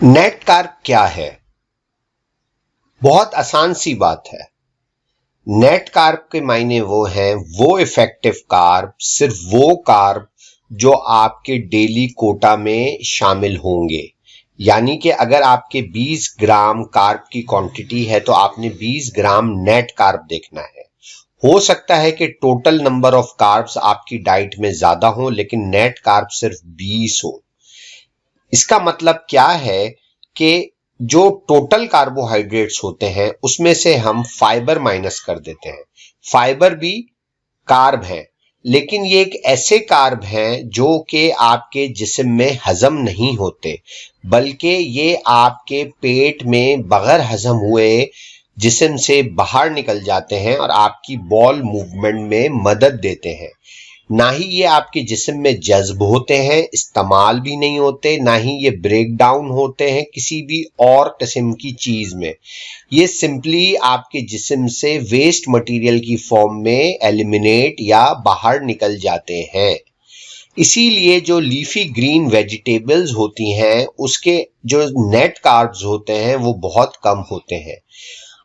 Net carb क्या है? बहुत आसान सी बात है। नेट कार्ब के मायने वो हैं, वो इफेक्टिव कार्ब, सिर्फ वो कार्ब जो आपके डेली कोटा में शामिल होंगे। यानी कि अगर आपके 20 ग्राम कार्ब की क्वांटिटी है तो आपने 20 ग्राम नेट कार्ब देखना है। हो सकता है कि टोटल नंबर ऑफ कार्ब्स आपकी डाइट में ज्यादा हो, लेकिन नेट कार्ब सिर्फ 20 हो। इसका मतलब क्या है कि जो टोटल कार्बोहाइड्रेट्स होते हैं उसमें से हम फाइबर माइनस कर देते हैं। फाइबर भी कार्ब है, लेकिन ये एक ऐसे कार्ब हैं जो कि आपके जिस्म में हजम नहीं होते, बल्कि ये आपके पेट में बगैर हजम हुए जिस्म से बाहर निकल जाते हैं और आपकी बॉल मूवमेंट में मदद देते हैं। ना ही ये आपके जिस्म में जज्ब होते हैं, इस्तेमाल भी नहीं होते, ना ही ये ब्रेक डाउन होते हैं किसी भी और किस्म की चीज में। ये सिंपली आपके जिस्म से वेस्ट मटेरियल की फॉर्म में एलिमिनेट या बाहर निकल जाते हैं। इसीलिए जो लीफी ग्रीन वेजिटेबल्स होती हैं उसके जो नेट कार्ब्स होते हैं वो बहुत कम होते हैं।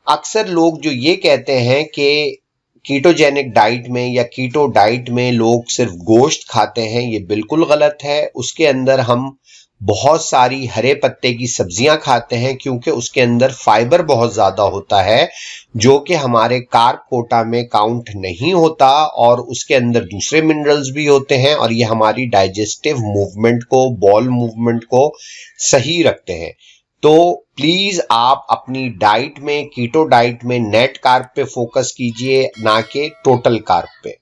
अक्सर लोग जो ये कहते हैं कि कीटोजेनिक डाइट में या कीटो डाइट में लोग सिर्फ गोश्त खाते हैं, ये बिल्कुल गलत है। उसके अंदर हम बहुत सारी हरे पत्ते की सब्जियां खाते हैं क्योंकि उसके अंदर फाइबर बहुत ज्यादा होता है जो कि हमारे कार्ब कोटा में काउंट नहीं होता, और उसके अंदर दूसरे मिनरल्स भी होते हैं और ये हमारी डाइजेस्टिव मूवमेंट को, बॉल मूवमेंट को सही रखते हैं। तो प्लीज आप अपनी डाइट में, कीटो डाइट में नेट कार्ब पे फोकस कीजिए, ना कि टोटल कार्ब पे।